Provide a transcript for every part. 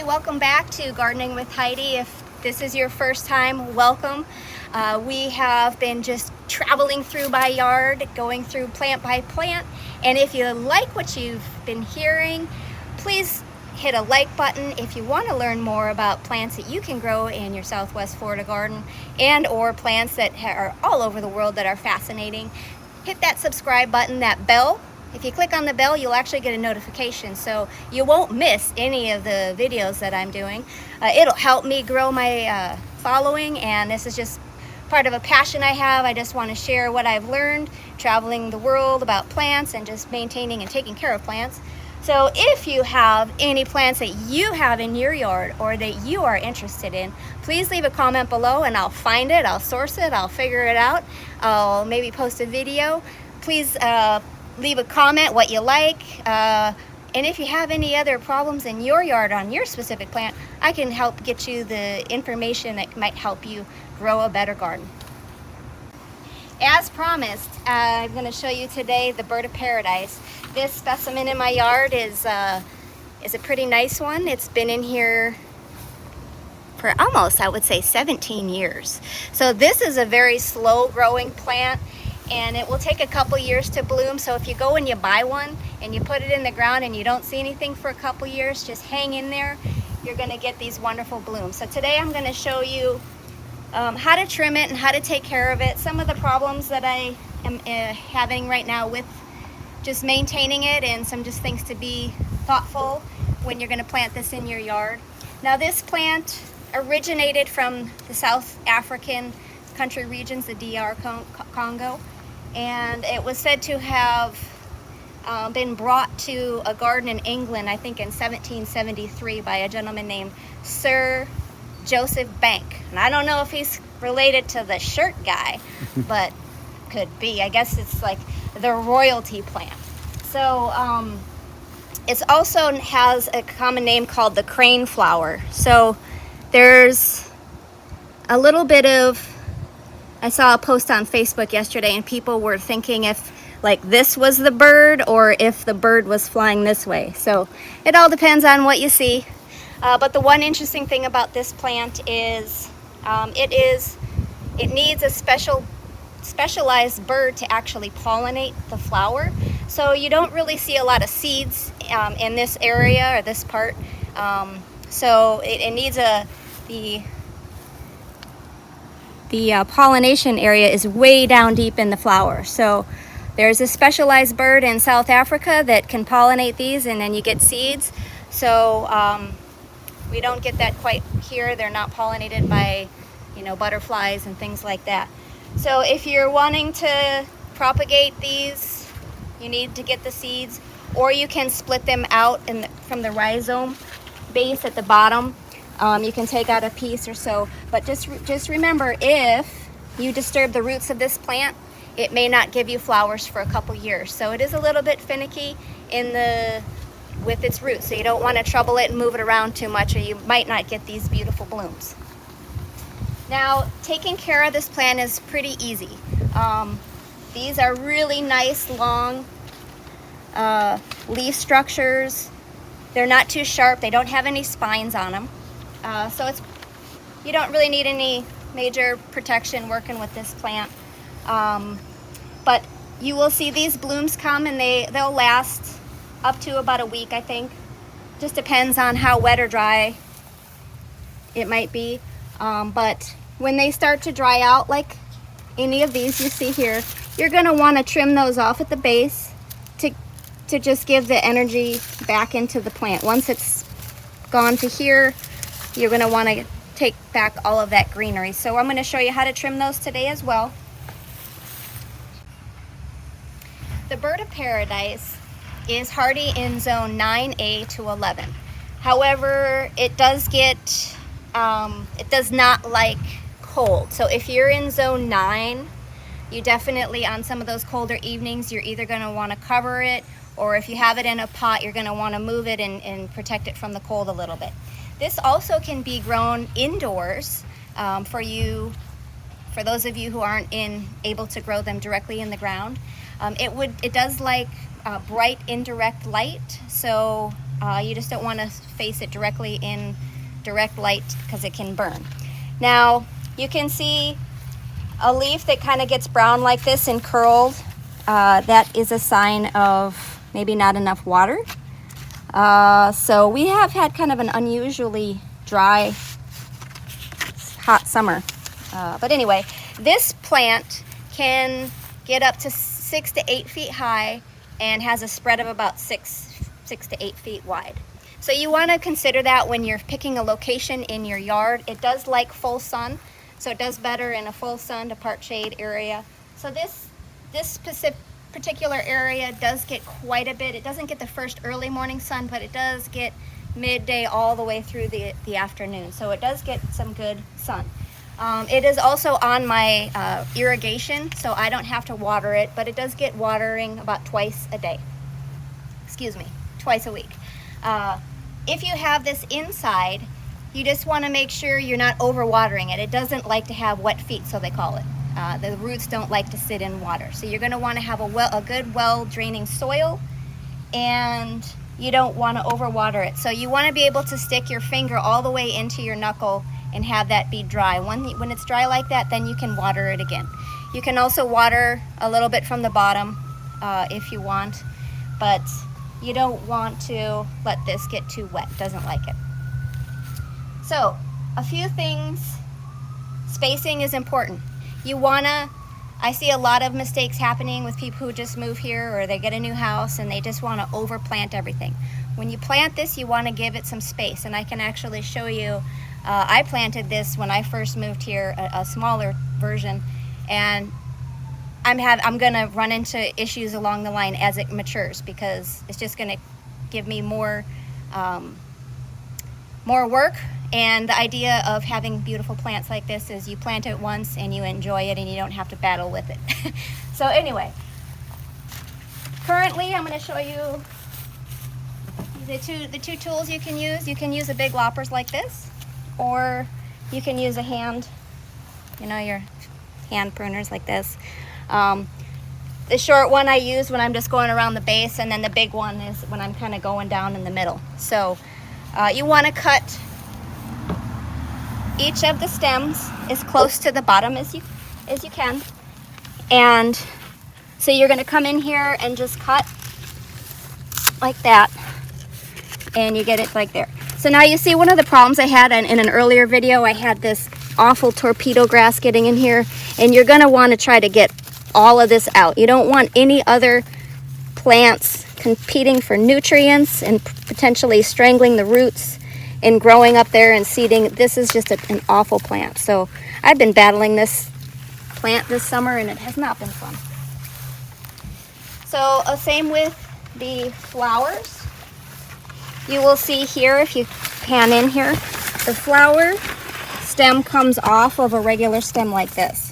Hi, welcome back to Gardening with Heidi. If this is your first time, welcome. We have been just traveling through my yard, going through plant by plant. And if you like what you've been hearing, please hit a like button. If you want to learn more about plants that you can grow in your Southwest Florida garden and or plants that are all over the world that are fascinating, hit that subscribe button, that bell. If you click on the bell, you'll actually get a notification, so you won't miss any of the videos that I'm doing. It'll help me grow my following, and this is just part of a passion I have. I just want to share what I've learned traveling the world about plants and just maintaining and taking care of plants. So if you have any plants that you have in your yard or that you are interested in, please leave a comment below and I'll find it, I'll source it, I'll figure it out. I'll maybe post a video. Please leave a comment what you like, and if you have any other problems in your yard on your specific plant, I can help get you the information that might help you grow a better garden. As promised, I'm going to show you today the Bird of Paradise. This specimen in my yard is a pretty nice one. It's been in here for almost, I would say, 17 years. So this is a very slow growing plant, and it will take a couple years to bloom. So if you go and you buy one and you put it in the ground and you don't see anything for a couple years, just hang in there. You're going to get these wonderful blooms. So today I'm going to show you how to trim it and how to take care of it. Some of the problems that I am having right now with just maintaining it, and some just things to be thoughtful when you're going to plant this in your yard. Now this plant originated from the South African country regions, the DR Congo, and it was said to have been brought to a garden in England, I think in 1773, by a gentleman named Sir Joseph Bank. And I don't know if he's related to the shirt guy, but could be. I guess it's like the royalty plant. So it also has a common name called the crane flower. So there's a little bit of, I saw a post on Facebook yesterday and people were thinking if like this was the bird or if the bird was flying this way. So it all depends on what you see. But the one interesting thing about this plant is it needs a specialized bird to actually pollinate the flower. So you don't really see a lot of seeds in this area or this part. So it needs the pollination area is way down deep in the flower. So there's a specialized bird in South Africa that can pollinate these, and then you get seeds. So we don't get that quite here. They're not pollinated by, butterflies and things like that. So if you're wanting to propagate these, you need to get the seeds, or you can split them out from the rhizome base at the bottom. You can take out a piece or so, but just remember, if you disturb the roots of this plant, it may not give you flowers for a couple years. So it is a little bit finicky with its roots, so you don't want to trouble it and move it around too much, or you might not get these beautiful blooms. Now, taking care of this plant is pretty easy. These are really nice long leaf structures. They're not too sharp. They don't have any spines on them. So you don't really need any major protection working with this plant. But you will see these blooms come, and they'll last up to about a week, I think. Just depends on how wet or dry it might be. But when they start to dry out, like any of these you see here, you're going to want to trim those off at the base to just give the energy back into the plant. Once it's gone to here, you're going to want to take back all of that greenery. So I'm going to show you how to trim those today as well. The Bird of Paradise is hardy in zone 9A to 11. However, it does not like cold. So if you're in zone 9, you definitely, on some of those colder evenings, you're either going to want to cover it, or if you have it in a pot, you're going to want to move it and protect it from the cold a little bit. This also can be grown indoors for those of you who aren't able to grow them directly in the ground. It does like bright indirect light, so You just don't want to face it directly in direct light because it can burn. Now you can see a leaf that kind of gets brown like this and curled. That is a sign of maybe not enough water. So we have had kind of an unusually dry, hot summer. But anyway, this plant can get up to 6 to 8 feet high and has a spread of about 6 to 8 feet wide. So you want to consider that when you're picking a location in your yard. It does like full sun, so it does better in a full sun to part shade area. So this particular area does get quite a bit. It doesn't get the first early morning sun, but it does get midday all the way through the afternoon. So it does get some good sun. It is also on my irrigation, so I don't have to water it, but it does get watering about twice a day. Excuse me, twice a week. If you have this inside, you just want to make sure you're not overwatering it. It doesn't like to have wet feet, so they call it. The roots don't like to sit in water. So you're going to want to have a good, well-draining soil, and you don't want to overwater it. So you want to be able to stick your finger all the way into your knuckle and have that be dry. When it's dry like that, then you can water it again. You can also water a little bit from the bottom if you want, but you don't want to let this get too wet. It doesn't like it. So a few things. Spacing is important. I see a lot of mistakes happening with people who just move here or they get a new house and they just want to overplant everything. When you plant this, you want to give it some space, and I can actually show you. I planted this when I first moved here, a smaller version, and I'm gonna run into issues along the line as it matures, because it's just gonna give me more work. And the idea of having beautiful plants like this is you plant it once and you enjoy it and you don't have to battle with it. So anyway, currently I'm going to show you the two tools you can use. You can use a big loppers like this, or you can use a hand, your hand pruners like this. The short one I use when I'm just going around the base, and then the big one is when I'm kind of going down in the middle. So you want to cut each of the stems as close to the bottom as you can. And so you're going to come in here and just cut like that, and you get it like there. So now you see one of the problems I had in an earlier video. I had this awful torpedo grass getting in here, and you're going to want to try to get all of this out. You don't want any other plants competing for nutrients and potentially strangling the roots and growing up there and seeding. This is just an awful plant. So I've been battling this plant this summer, and it has not been fun. So same with the flowers. You will see here, if you pan in here, the flower stem comes off of a regular stem like this.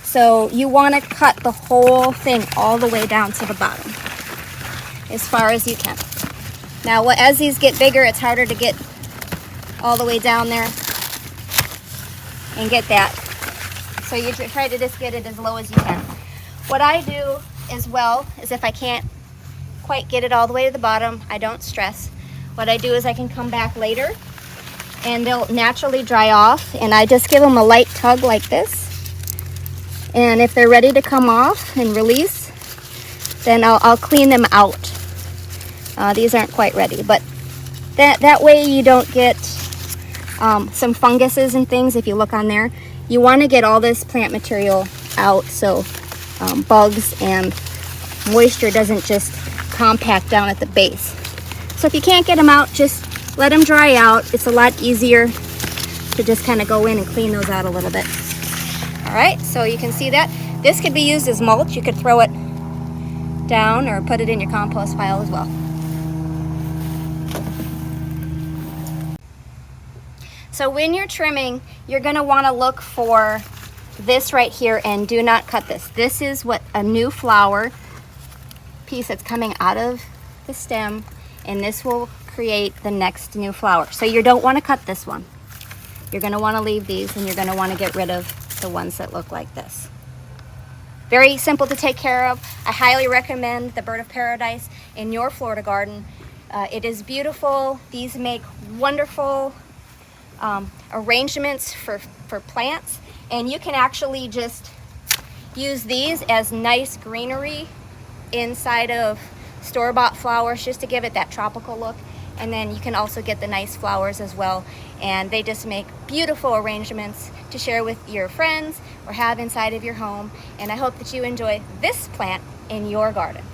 So you want to cut the whole thing all the way down to the bottom as far as you can. Now as these get bigger, it's harder to get all the way down there and get that. So you try to just get it as low as you can. What I do as well is, if I can't quite get it all the way to the bottom, I don't stress. What I do is I can come back later and they'll naturally dry off, and I just give them a light tug like this. And if they're ready to come off and release, then I'll clean them out. These aren't quite ready, but that way you don't get some funguses and things. If you look on there, you want to get all this plant material out, so bugs and moisture doesn't just compact down at the base. So if you can't get them out, just let them dry out. It's a lot easier to just kind of go in and clean those out a little bit. All right, so you can see that. This could be used as mulch. You could throw it down or put it in your compost pile as well. So when you're trimming, you're going to want to look for this right here, and do not cut this. This is what a new flower piece that's coming out of the stem, and this will create the next new flower. So you don't want to cut this one. You're going to want to leave these, and you're going to want to get rid of the ones that look like this. Very simple to take care of. I highly recommend the Bird of Paradise in your Florida garden. It is beautiful. These make wonderful arrangements for plants, and you can actually just use these as nice greenery inside of store-bought flowers just to give it that tropical look. And then you can also get the nice flowers as well, and they just make beautiful arrangements to share with your friends or have inside of your home. And I hope that you enjoy this plant in your garden.